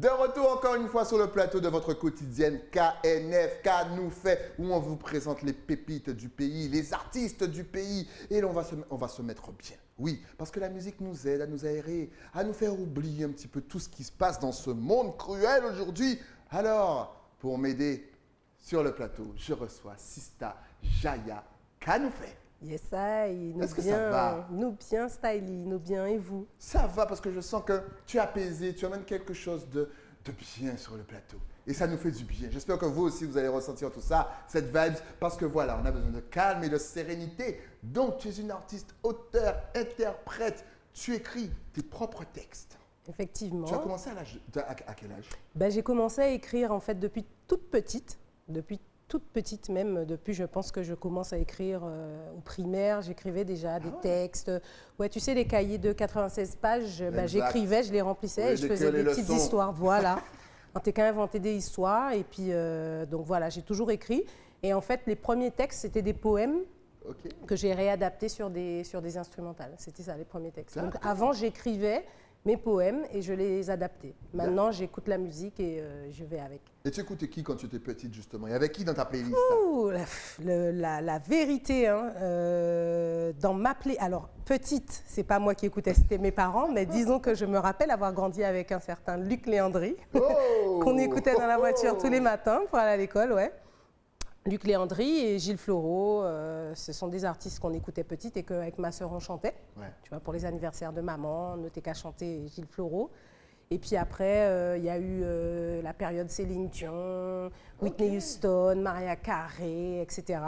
De retour encore une fois sur le plateau de votre quotidienne KNF, K nous fait, où on vous présente les pépites du pays, les artistes du pays, et là, on va se mettre bien. Oui, parce que la musique nous aide à nous aérer, à nous faire oublier un petit peu tout ce qui se passe dans ce monde cruel aujourd'hui. Alors, pour m'aider sur le plateau, je reçois Sista Jaya K nous fait. Yes, I. Est-ce que ça va? Nous bien, Styly, nous bien, et vous? Ça va parce que je sens que tu es apaisé, tu amènes quelque chose de bien sur le plateau. Et ça nous fait du bien. J'espère que vous aussi, vous allez ressentir tout ça, cette vibes, parce que voilà, on a besoin de calme et de sérénité. Donc, tu es une artiste, auteure, interprète. Tu écris tes propres textes. Effectivement. Tu as commencé à quel âge? J'ai commencé à écrire en fait depuis toute petite même, depuis je pense que je commence à écrire au primaire, j'écrivais déjà des textes. Ouais, tu sais, les cahiers de 96 pages, j'écrivais, je les remplissais et je faisais des petites histoires. Voilà. On était qu'à inventer des histoires et puis donc voilà, j'ai toujours écrit. Et en fait, les premiers textes, c'était des poèmes que j'ai réadaptés sur des instrumentales. C'était ça, les premiers textes. Donc avant, j'écrivais mes poèmes et je les adaptais. Maintenant, j'écoute la musique et je vais avec. Et tu écoutais qui quand tu étais petite, justement? Il y avait qui dans ta playlist? La vérité, hein, dans ma playlist... Alors, petite, c'est pas moi qui écoutais, c'était mes parents, mais disons que je me rappelle avoir grandi avec un certain Luc Léandri, qu'on écoutait dans la voiture tous les matins pour aller à l'école, ouais. Luc Léandri et Gilles Floro, ce sont des artistes qu'on écoutait petite et qu'avec ma sœur on chantait. Ouais. Tu vois, pour les anniversaires de maman, on n'était qu'à chanter Gilles Floro. Et puis après, il y a eu la période Céline Dion, Whitney Houston, Mariah Carey, etc.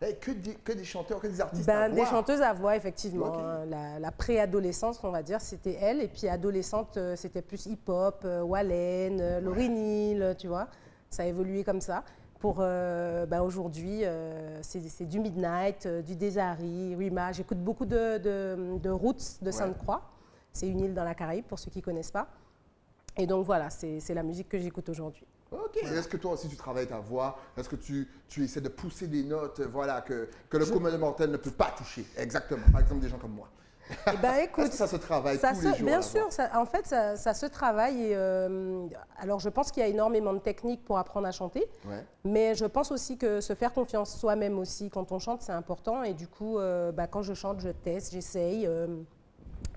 Et que des chanteurs, que des artistes à voix? Des chanteuses à voix, effectivement. La préadolescence, on va dire, c'était elle. Et puis adolescente, c'était plus hip-hop, Wallen, Lauryn Hill, tu vois. Ça a évolué comme ça. Pour aujourd'hui, c'est du Midnight, du Desari, Rima. J'écoute beaucoup de Roots de Sainte-Croix. C'est une île dans la Caraïbe, pour ceux qui ne connaissent pas. Et donc voilà, c'est la musique que j'écoute aujourd'hui. Ok. Est-ce que toi aussi tu travailles ta voix? Est-ce que tu essaies de pousser des notes voilà, que le commun des mortels ne peut pas toucher? Exactement. Par exemple, des gens comme moi. Écoute, est-ce que ça se travaille tous les jours? Bien sûr, en fait, ça se travaille. Alors, je pense qu'il y a énormément de techniques pour apprendre à chanter, mais je pense aussi que se faire confiance soi-même aussi quand on chante, c'est important. Et du coup, quand je chante, je teste, j'essaye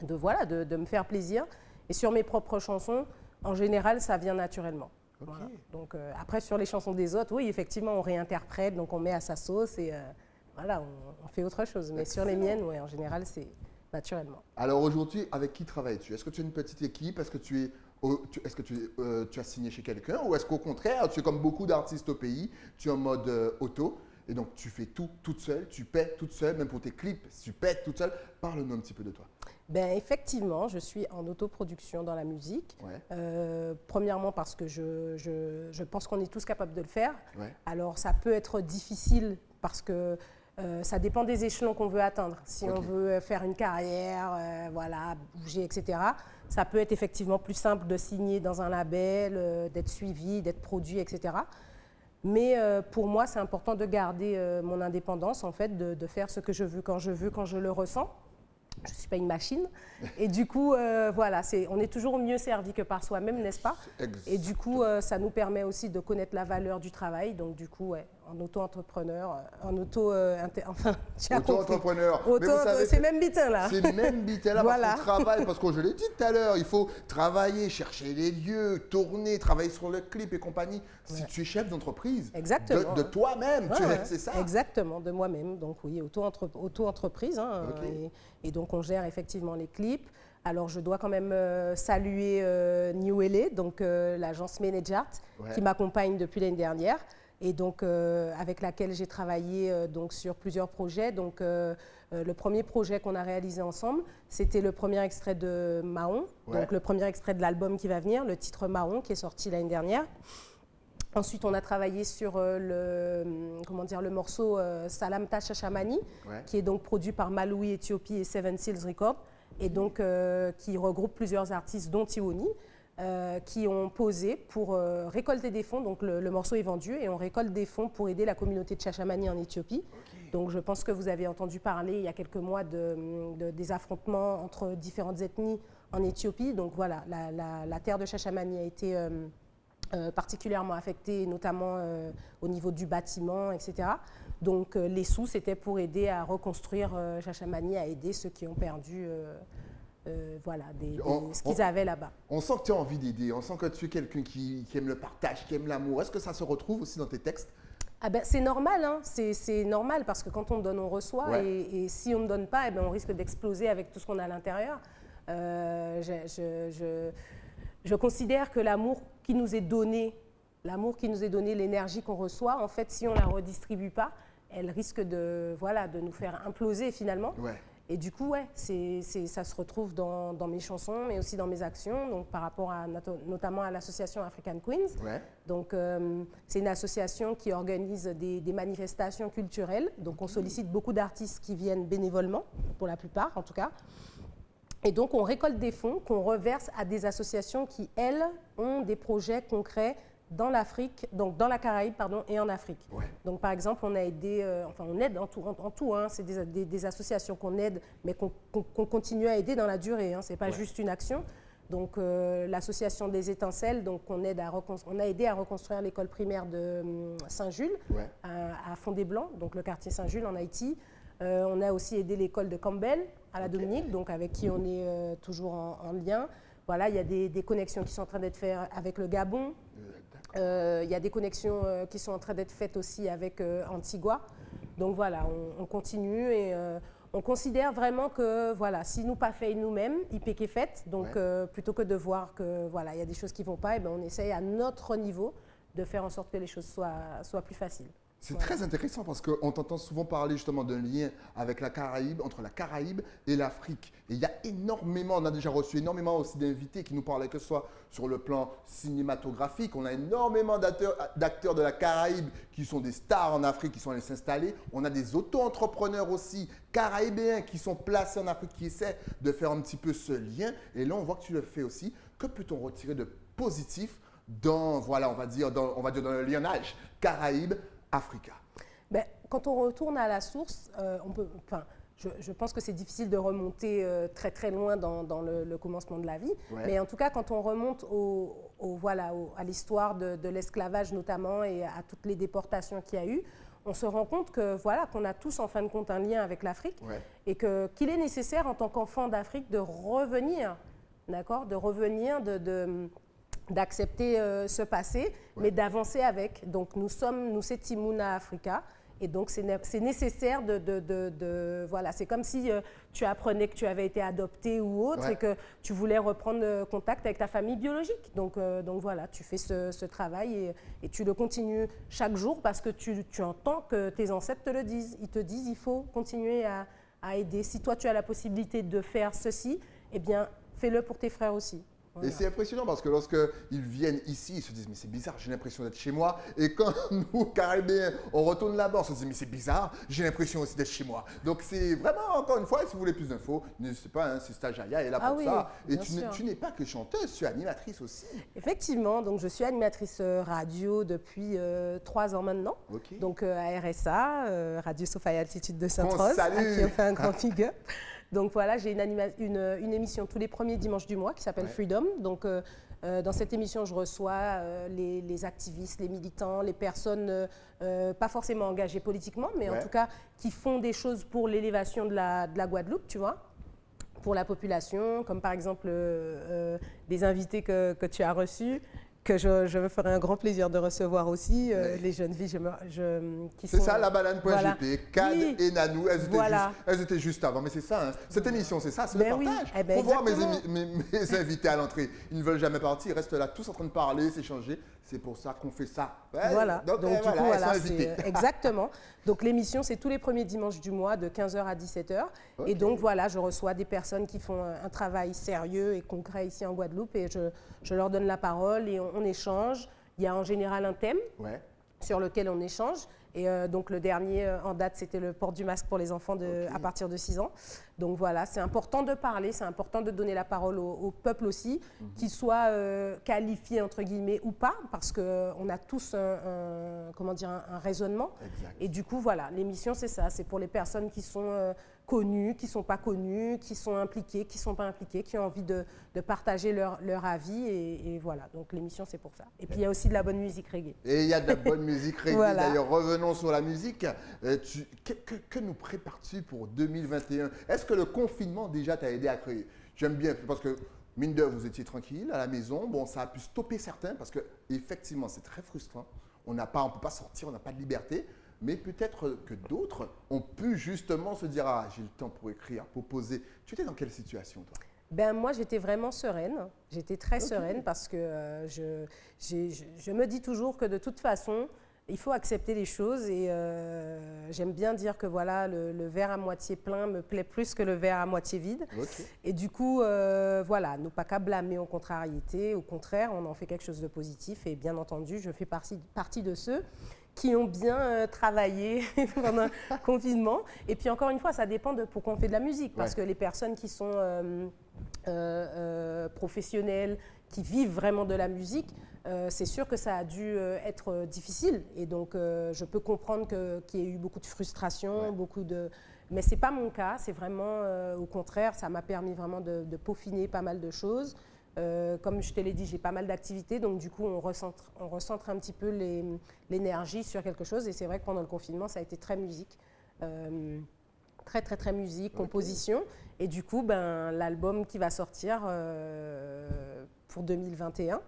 de me faire plaisir. Et sur mes propres chansons, en général, ça vient naturellement. Voilà. Donc, après, sur les chansons des autres, oui, effectivement, on réinterprète, donc on met à sa sauce et voilà, on fait autre chose. Mais sur les miennes, ouais, en général, c'est naturellement. Alors aujourd'hui, avec qui travailles-tu? Est-ce que tu as une petite équipe? Est-ce que tu as signé chez quelqu'un? Ou est-ce qu'au contraire, tu es comme beaucoup d'artistes au pays, tu es en mode auto et donc tu fais tout toute seule, tu paies toute seule, même pour tes clips, tu paies toute seule. Parle-nous un petit peu de toi. Effectivement, je suis en autoproduction dans la musique. Premièrement parce que je pense qu'on est tous capables de le faire. Alors ça peut être difficile parce que ça dépend des échelons qu'on veut atteindre. Si on veut faire une carrière, voilà, bouger, etc., ça peut être effectivement plus simple de signer dans un label, d'être suivi, d'être produit, etc. Mais pour moi, c'est important de garder mon indépendance, en fait, de faire ce que je veux, quand je le ressens. Je ne suis pas une machine. Et du coup, voilà, on est toujours mieux servi que par soi-même, n'est-ce pas? Et du coup, ça nous permet aussi de connaître la valeur du travail. Donc, du coup, en auto-entrepreneur, auto-entrepreneur. C'est même bitin, là. C'est même bitin, là, voilà. Parce qu'on travaille, parce que je l'ai dit tout à l'heure, il faut travailler, chercher les lieux, tourner, travailler sur le clip et compagnie. Si tu es chef d'entreprise, de toi-même, c'est ça? Exactement, de moi-même. Donc, oui, auto-entreprise. Hein, et donc, on gère effectivement les clips. Alors, je dois quand même saluer New LA, donc l'agence Manage Art, qui m'accompagne depuis l'année dernière et donc avec laquelle j'ai travaillé donc, sur plusieurs projets. Donc, le premier projet qu'on a réalisé ensemble, c'était le premier extrait de Mahon, donc le premier extrait de l'album qui va venir, le titre Mahon, qui est sorti l'année dernière. Ensuite, on a travaillé sur le morceau Salamta Shashamani, qui est donc produit par Maloui Ethiopie et Seven Seals Records, et donc qui regroupe plusieurs artistes, dont Tiwoni, qui ont posé pour récolter des fonds. Donc le morceau est vendu et on récolte des fonds pour aider la communauté de Shashamani en Éthiopie. Donc je pense que vous avez entendu parler il y a quelques mois des affrontements entre différentes ethnies en Éthiopie. Donc voilà, la terre de Shashamane a été particulièrement affectée, notamment au niveau du bâtiment, etc. Donc les sous, c'était pour aider à reconstruire Shashamane, à aider ceux qui ont perdu voilà, ce qu'ils avaient là-bas. On sent que tu as envie d'aider, on sent que tu es quelqu'un qui aime le partage, qui aime l'amour. Est-ce que ça se retrouve aussi dans tes textes? Ah ben, c'est normal, hein. C'est normal parce que quand on donne, on reçoit. Ouais. Et si on ne donne pas, eh ben, on risque d'exploser avec tout ce qu'on a à l'intérieur. Je considère que l'amour qui nous est donné, l'énergie qu'on reçoit, en fait, si on ne la redistribue pas, elle risque de nous faire imploser finalement. Ouais. Et du coup, ouais, ça se retrouve dans mes chansons, mais aussi dans mes actions, donc par rapport notamment à l'association African Queens. Ouais. Donc, c'est une association qui organise des manifestations culturelles. Donc, on sollicite beaucoup d'artistes qui viennent bénévolement, pour la plupart en tout cas. Et donc, on récolte des fonds qu'on reverse à des associations qui, elles, ont des projets concrets dans l'Afrique, donc dans la Caraïbe, pardon, et en Afrique. Ouais. Donc, par exemple, on a aidé, on aide en tout hein, c'est des associations qu'on aide, mais qu'on continue à aider dans la durée. Hein, c'est pas juste une action. Donc, l'association des Étincelles, donc on a aidé à reconstruire l'école primaire de Saint-Jules, à Fondé-Blanc, donc le quartier Saint-Jules en Haïti. On a aussi aidé l'école de Campbell à la Dominique, donc avec qui on est toujours en lien. Voilà, il y a des connexions qui sont en train d'être faites avec le Gabon. Il y a des connexions qui sont en train d'être faites aussi avec Antigua. Donc voilà, on continue et on considère vraiment que voilà, si nous pas fait nous-mêmes, il peut qu'est fait. Donc plutôt que de voir que voilà, il y a des choses qui vont pas, et ben on essaye à notre niveau de faire en sorte que les choses soient plus faciles. C'est très intéressant parce qu'on t'entend souvent parler justement d'un lien avec la Caraïbe, entre la Caraïbe et l'Afrique. Et il y a énormément, on a déjà reçu énormément aussi d'invités qui nous parlaient, que ce soit sur le plan cinématographique. On a énormément d'acteurs de la Caraïbe qui sont des stars en Afrique, qui sont allés s'installer. On a des auto-entrepreneurs aussi caraïbéens qui sont placés en Afrique, qui essaient de faire un petit peu ce lien. Et là, on voit que tu le fais aussi. Que peut-on retirer de positif dans, voilà, on va dire dans le lionnage Caraïbe Africa? Ben, quand on retourne à la source, je pense que c'est difficile de remonter très très loin dans le commencement de la vie. Ouais. Mais en tout cas, quand on remonte à l'histoire de l'esclavage notamment et à toutes les déportations qu'il y a eu, on se rend compte que voilà, qu'on a tous en fin de compte un lien avec l'Afrique et qu'il est nécessaire en tant qu'enfant d'Afrique de revenir, d'accord, de revenir, d'accepter ce passé, mais d'avancer avec. Donc, nous c'est Timuna Africa. Et donc, c'est nécessaire voilà, c'est comme si tu apprenais que tu avais été adopté ou autre et que tu voulais reprendre contact avec ta famille biologique. Donc voilà, tu fais ce travail et tu le continues chaque jour parce que tu entends que tes ancêtres te le disent. Ils te disent, il faut continuer à aider. Si toi, tu as la possibilité de faire ceci, eh bien, fais-le pour tes frères aussi. Voilà. Et c'est impressionnant parce que lorsqu'ils viennent ici, ils se disent « mais c'est bizarre, j'ai l'impression d'être chez moi ». Et quand nous, Caribéens, on retourne là-bas, on se dit « mais c'est bizarre, j'ai l'impression aussi d'être chez moi ». Donc c'est vraiment, encore une fois, si vous voulez plus d'infos, n'hésitez pas, hein, c'est Stajaya est là pour ça. Et tu n'es pas que chanteuse, tu es animatrice aussi. Effectivement, donc je suis animatrice radio depuis 3 ans maintenant. Okay. Donc à RSA, Radio Sophia Altitude de Sainte-Rose, à qui on fait un grand big up. Donc voilà, j'ai une émission tous les premiers dimanches du mois qui s'appelle Freedom. Donc dans cette émission, je reçois les activistes, les militants, les personnes pas forcément engagées politiquement, mais en tout cas qui font des choses pour l'élévation de la Guadeloupe, tu vois, pour la population, comme par exemple des invités que tu as reçus. Que je me ferai un grand plaisir de recevoir aussi, les jeunes filles qui sont… C'est ça, la balade.gp, Kad et Nanou, elles étaient juste avant. Mais c'est ça, hein. Cette émission, c'est ça, c'est le partage. Il faut voir mes invités à l'entrée. Ils ne veulent jamais partir, ils restent là tous en train de parler, s'échanger. C'est pour ça qu'on fait ça. Voilà, donc du coup, voilà, exactement. Donc l'émission, c'est tous les premiers dimanches du mois de 15h à 17h. Okay. Et donc voilà, je reçois des personnes qui font un travail sérieux et concret ici en Guadeloupe et je leur donne la parole et on échange. Il y a en général un thème sur lequel on échange. Et donc le dernier en date, c'était le port du masque pour les enfants à partir de 6 ans. Donc voilà, c'est important de parler, c'est important de donner la parole au peuple aussi, qu'il soit qualifié entre guillemets ou pas, parce qu'on a tous un raisonnement. Exact. Et du coup, voilà, l'émission c'est ça, c'est pour les personnes qui connus, qui ne sont pas connus, qui sont impliqués, qui ne sont pas impliqués, qui ont envie de partager leur avis. Et voilà, donc l'émission, c'est pour ça. Et puis, il y a aussi de la bonne musique reggae. Et il y a de la bonne musique reggae. Voilà. D'ailleurs, revenons sur la musique. Que nous prépares-tu pour 2021? Est-ce que le confinement, déjà, t'a aidé à créer? J'aime bien, parce que, mine de, vous étiez tranquille à la maison. Bon, ça a pu stopper certains, parce que effectivement, c'est très frustrant. On ne peut pas sortir, on n'a pas de liberté. Mais peut-être que d'autres ont pu justement se dire « Ah, j'ai le temps pour écrire, pour poser ». Tu étais dans quelle situation, toi? Ben, moi, j'étais vraiment sereine. J'étais très sereine parce que je me dis toujours que de toute façon, il faut accepter les choses. Et j'aime bien dire que voilà, le verre à moitié plein me plaît plus que le verre à moitié vide. Okay. Et du coup, voilà, ne pas qu'à blâmer en contrariété. Au contraire, on en fait quelque chose de positif. Et bien entendu, je fais partie de ceux qui ont bien travaillé pendant le confinement. Et puis encore une fois, ça dépend de pourquoi on fait de la musique. Parce que les personnes qui sont professionnelles, qui vivent vraiment de la musique, c'est sûr que ça a dû être difficile. Et donc, je peux comprendre qu'il y ait eu beaucoup de frustration, mais ce n'est pas mon cas. C'est vraiment, au contraire, ça m'a permis vraiment de peaufiner pas mal de choses. Comme je te l'ai dit, j'ai pas mal d'activités, donc du coup, on recentre un petit peu l'énergie sur quelque chose. Et c'est vrai que pendant le confinement, ça a été très musique, très musique, composition. Et du coup, ben, l'album qui va sortir pour 2021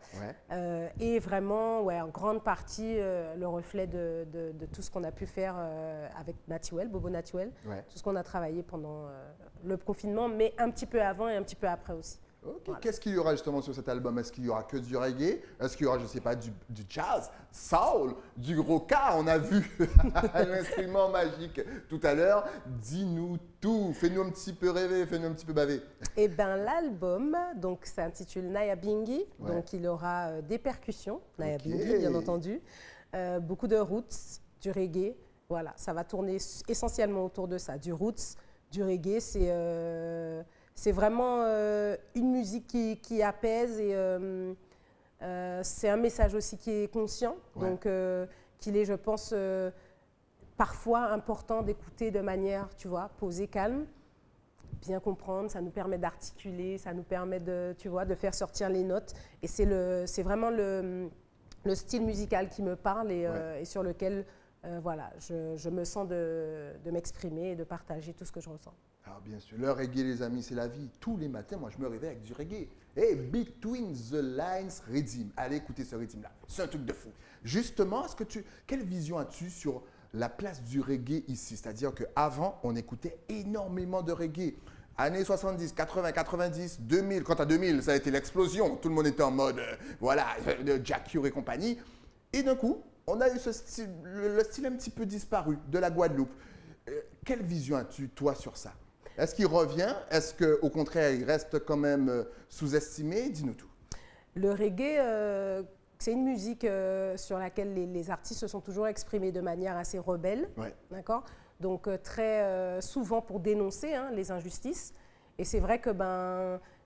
est vraiment, en grande partie, le reflet de tout ce qu'on a pu faire avec Natuel, Bobo Natuel, tout ce qu'on a travaillé pendant le confinement, mais un petit peu avant et un petit peu après aussi. Okay. Voilà. Qu'est-ce qu'il y aura justement sur cet album? Est-ce qu'il y aura que du reggae? Est-ce qu'il y aura, je ne sais pas, du jazz, soul, du gros K? On a vu l'instrument magique tout à l'heure. Dis-nous tout. Fais-nous un petit peu rêver, fais-nous un petit peu baver. Eh bien, l'album s'intitule Nyabinghi. Donc, il aura des percussions, Nyabinghi, bien entendu. Beaucoup de roots, du reggae. Voilà, ça va tourner essentiellement autour de ça. Du roots, du reggae, c'est vraiment une musique qui apaise et c'est un message aussi qui est conscient, donc qu'il est, je pense, parfois important d'écouter de manière, tu vois, posée, calme, bien comprendre, ça nous permet d'articuler, ça nous permet de, tu vois, de faire sortir les notes. Et c'est vraiment le style musical qui me parle et sur lequel voilà, je me sens de m'exprimer et de partager tout ce que je ressens. Ah, bien sûr, le reggae, les amis, c'est la vie. Tous les matins, moi, je me réveille avec du reggae. Et Between the Lines Rhythm. Allez écouter ce rythme-là. C'est un truc de fou. Justement, quelle vision as-tu sur la place du reggae ici? C'est-à-dire qu'avant, on écoutait énormément de reggae. Années 70, 80, 90, 2000. Quant à 2000, ça a été l'explosion. Tout le monde était en mode, voilà, de Jack Ure et compagnie. Et d'un coup, on a eu le style un petit peu disparu de la Guadeloupe. Quelle vision as-tu, toi, sur ça? Est-ce qu'il revient? Est-ce qu'au contraire, il reste quand même sous-estimé? Dis-nous tout. Le reggae, c'est une musique sur laquelle les artistes se sont toujours exprimés de manière assez rebelle, d'accord? Donc très souvent pour dénoncer les injustices. Et c'est vrai que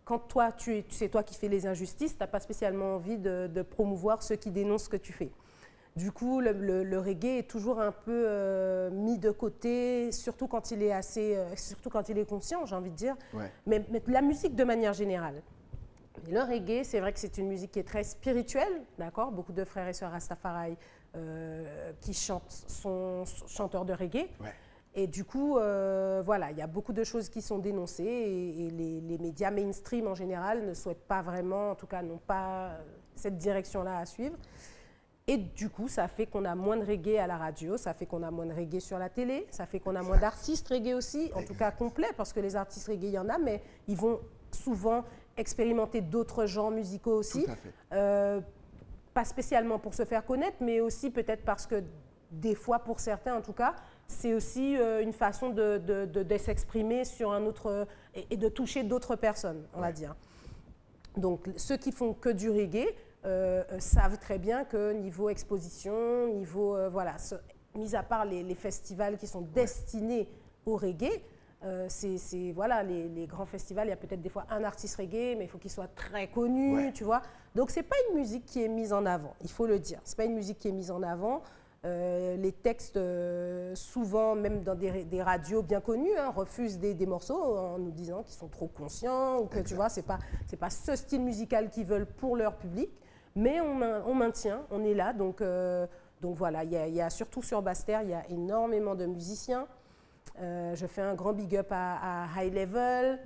quand toi, c'est toi qui fais les injustices, tu n'as pas spécialement envie de promouvoir ceux qui dénoncent ce que tu fais. Du coup, le reggae est toujours un peu mis de côté, surtout quand il est conscient, j'ai envie de dire, mais la musique de manière générale. Le reggae, c'est vrai que c'est une musique qui est très spirituelle, d'accord? Beaucoup de frères et sœurs Rastafari qui sont chanteurs de reggae. Et du coup, voilà, il y a beaucoup de choses qui sont dénoncées et les médias mainstream en général ne souhaitent pas vraiment, en tout cas, n'ont pas cette direction-là à suivre. Et du coup, ça fait qu'on a moins de reggae à la radio, ça fait qu'on a moins de reggae sur la télé, ça fait qu'on a moins d'artistes reggae aussi, en tout cas complets, parce que les artistes reggae, il y en a, mais ils vont souvent expérimenter d'autres genres musicaux aussi. Tout à fait. Pas spécialement pour se faire connaître, mais aussi peut-être parce que des fois, pour certains en tout cas, c'est aussi une façon de s'exprimer sur un autre et de toucher d'autres personnes, on va dire. Donc, ceux qui font que du reggae savent très bien que niveau exposition, niveau, voilà, mis à part les festivals qui sont destinés au reggae, voilà, les grands festivals, il y a peut-être des fois un artiste reggae, mais il faut qu'il soit très connu, tu vois. Donc, ce n'est pas une musique qui est mise en avant, il faut le dire. Ce n'est pas une musique qui est mise en avant. Les textes souvent, même dans des radios bien connues, hein, refusent des morceaux en nous disant qu'ils sont trop conscients ou que tu vois, c'est pas ce style musical qu'ils veulent pour leur public. Mais on maintient, on est là. Donc voilà, il y a surtout sur Basse-Terre, il y a énormément de musiciens. Je fais un grand big up à High Level,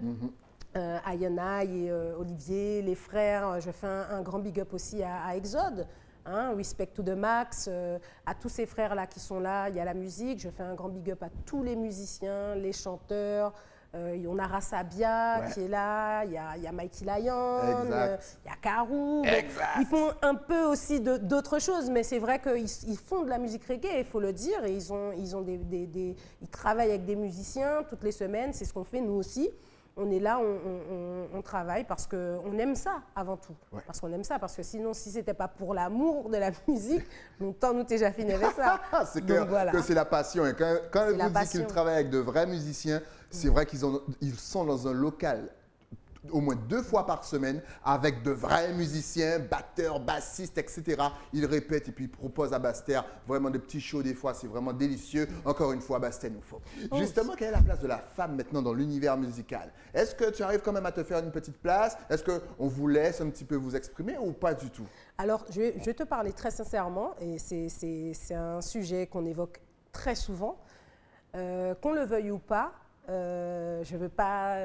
à Yanaï et Olivier, les frères. Je fais un grand big up aussi à Exode. Hein, Respect to the Max, à tous ces frères-là qui sont là, il y a la musique, je fais un grand big up à tous les musiciens, les chanteurs, on a Rassabia qui est là, il y a Mikey Lion, il y a Karou, ils font un peu aussi d'autres choses, mais c'est vrai qu'ils font de la musique reggae, il faut le dire, et ils travaillent avec des musiciens toutes les semaines, c'est ce qu'on fait nous aussi. On est là, on travaille parce qu'on aime ça avant tout. Ouais. Parce qu'on aime ça, parce que sinon, si ce n'était pas pour l'amour de la musique, longtemps nous déjà fini avec ça. C'est que c'est la passion. Et quand elle vous dit qu'ils travaillent avec de vrais musiciens, c'est vrai qu'ils sont dans un local au moins 2 fois par semaine avec de vrais musiciens, batteurs, bassistes, etc. Ils répètent et puis ils proposent à Basse-Terre vraiment des petits shows des fois, c'est vraiment délicieux. Encore une fois, Basse-Terre nous faut. Justement, quelle est la place de la femme maintenant dans l'univers musical? Est-ce que tu arrives quand même à te faire une petite place? Est-ce qu'on vous laisse un petit peu vous exprimer ou pas du tout? Alors, je vais te parler très sincèrement et c'est un sujet qu'on évoque très souvent. Qu'on le veuille ou pas, je ne veux pas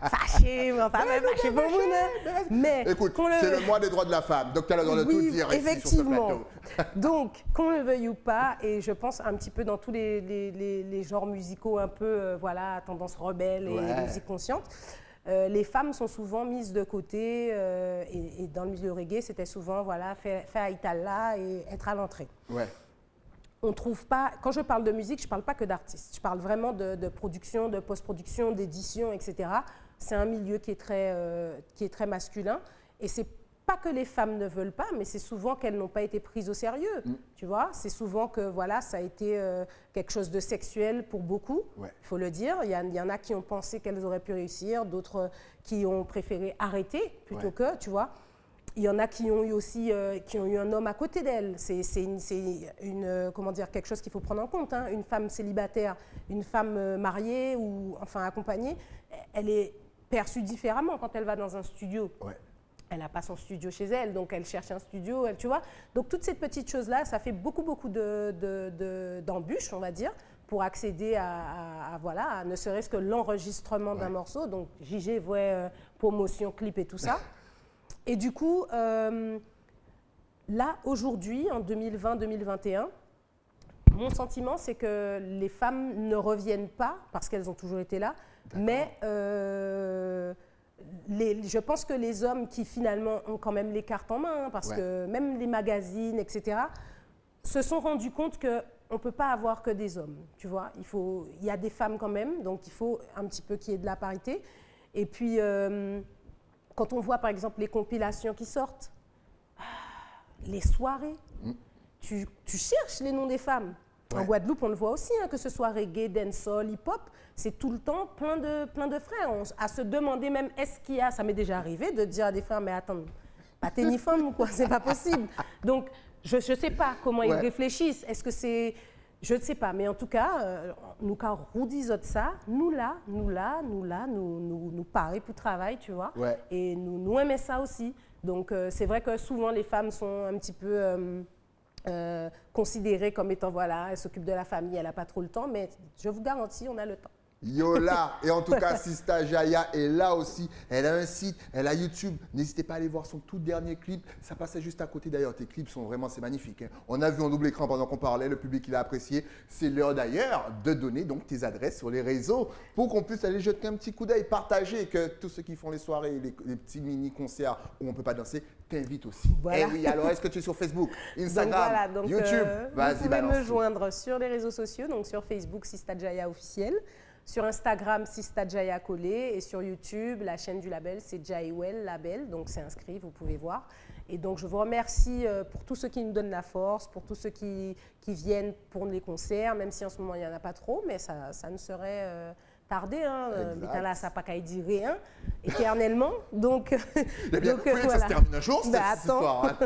fâcher, enfin même fâcher pour vous. Mais écoute, c'est le mois des droits de la femme, donc tu as le droit de tout dire effectivement. Ici sur ce plateau. Donc, qu'on le veuille ou pas, et je pense un petit peu dans tous les genres musicaux un peu, voilà, tendance rebelle et musique consciente, les femmes sont souvent mises de côté et dans le milieu reggae, c'était souvent, voilà, faire Itala et être à l'entrée. Ouais. On trouve pas, quand je parle de musique, je ne parle pas que d'artistes, je parle vraiment de production, de post-production, d'édition, etc. C'est un milieu qui est très masculin et c'est pas que les femmes ne veulent pas, mais c'est souvent qu'elles n'ont pas été prises au sérieux, tu vois. C'est souvent que voilà, ça a été quelque chose de sexuel pour beaucoup, il faut le dire. Il y en a qui ont pensé qu'elles auraient pu réussir, d'autres qui ont préféré arrêter plutôt que, tu vois. Il y en a qui ont eu aussi un homme à côté d'elle. C'est comment dire, quelque chose qu'il faut prendre en compte. Hein. Une femme célibataire, une femme mariée ou enfin accompagnée, elle est perçue différemment quand elle va dans un studio. Ouais. Elle n'a pas son studio chez elle, donc elle cherche un studio, tu vois. Donc toutes ces petites choses-là, ça fait beaucoup d'embûches, on va dire, pour accéder à ne serait-ce que l'enregistrement d'un morceau. Donc JG, promotion, clip et tout ça. Et du coup, là, aujourd'hui, en 2020-2021, mon sentiment, c'est que les femmes ne reviennent pas, parce qu'elles ont toujours été là, mais je pense que les hommes qui finalement ont quand même les cartes en main, parce que même les magazines, etc., se sont rendus compte qu'on ne peut pas avoir que des hommes, tu vois. Il y a des femmes quand même, donc il faut un petit peu qu'il y ait de la parité. Et puis... quand on voit par exemple les compilations qui sortent, les soirées, tu cherches les noms des femmes. Ouais. En Guadeloupe, on le voit aussi, hein, que ce soit reggae, dancehall, hip-hop, c'est tout le temps plein de frères. À se demander même, est-ce qu'il y a, ça m'est déjà arrivé de dire à des frères, mais attends, pas t'es ni femme ou quoi, c'est pas possible. Donc, je ne sais pas comment ils réfléchissent. Est-ce que c'est... Je ne sais pas, mais en tout cas, nous, quand on dit ça, nous pareil pour travail, tu vois. Ouais. Et nous aimons ça aussi. Donc, c'est vrai que souvent, les femmes sont un petit peu considérées comme étant, voilà, elles s'occupent de la famille, elle n'a pas trop le temps, mais je vous garantis, on a le temps. Yola, et en tout cas, Sista Jaya est là aussi. Elle a un site, elle a YouTube. N'hésitez pas à aller voir son tout dernier clip. Ça passait juste à côté d'ailleurs. Tes clips sont vraiment, c'est magnifique. Hein. On a vu en double écran pendant qu'on parlait, le public il a apprécié. C'est l'heure d'ailleurs de donner donc tes adresses sur les réseaux pour qu'on puisse aller jeter un petit coup d'œil, partager, que tous ceux qui font les soirées, les petits mini-concerts où on ne peut pas danser, t'invitent aussi. Voilà. Et oui, alors est-ce que tu es sur Facebook, Instagram, donc, YouTube? Vous pouvez me joindre sur les réseaux sociaux, donc sur Facebook, Sista Jaya officiel. Sur Instagram, Sista Jaya Collé, et sur YouTube, la chaîne du label, c'est Jaiwell Label, donc c'est inscrit, vous pouvez voir. Et donc je vous remercie pour tous ceux qui nous donnent la force, pour tous ceux qui viennent pour les concerts, même si en ce moment il n'y en a pas trop, mais ça ne serait tarder. Là, ça n'a pas qu'à dire rien, éternellement. Donc, ça se termine un jour, cette histoire.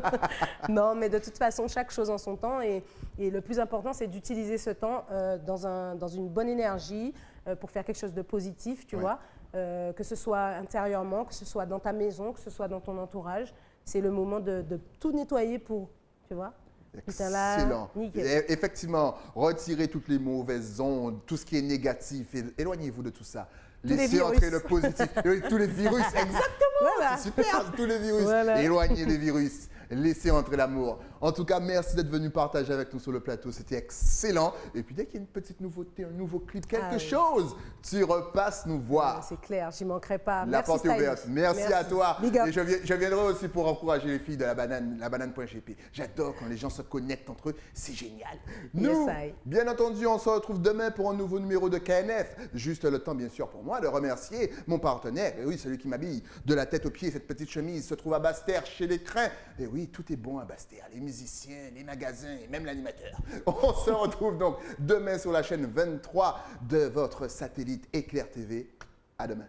Non, mais de toute façon, chaque chose en son temps. Et le plus important, c'est d'utiliser ce temps dans une bonne énergie pour faire quelque chose de positif, tu vois. Que ce soit intérieurement, que ce soit dans ta maison, que ce soit dans ton entourage. C'est le moment de tout nettoyer pour, tu vois. Excellent. Effectivement, retirez toutes les mauvaises ondes, tout ce qui est négatif, éloignez-vous de tout ça. Laissez entrer le positif. Tous les virus, exactement. Voilà. C'est super, tous les virus. Voilà. Éloignez les virus. Laissez entrer l'amour. En tout cas, merci d'être venu partager avec nous sur le plateau. C'était excellent. Et puis, dès qu'il y a une petite nouveauté, un nouveau clip, quelque chose, tu repasses nous voir. C'est clair, j'y manquerai pas. La porte est ouverte. Merci à toi. Et je viendrai aussi pour encourager les filles de la banane.gp. J'adore quand les gens se connectent entre eux. C'est génial. Nous, bien entendu, on se retrouve demain pour un nouveau numéro de KNF. Juste le temps, bien sûr, pour moi de remercier mon partenaire. Et oui, celui qui m'habille de la tête aux pieds. Cette petite chemise se trouve à Basse-Terre, chez les Crins. Et oui, tout est bon à Basse-Terre. Les musiciens, les magasins et même l'animateur. On se retrouve donc demain sur la chaîne 23 de votre satellite Éclair TV. À demain.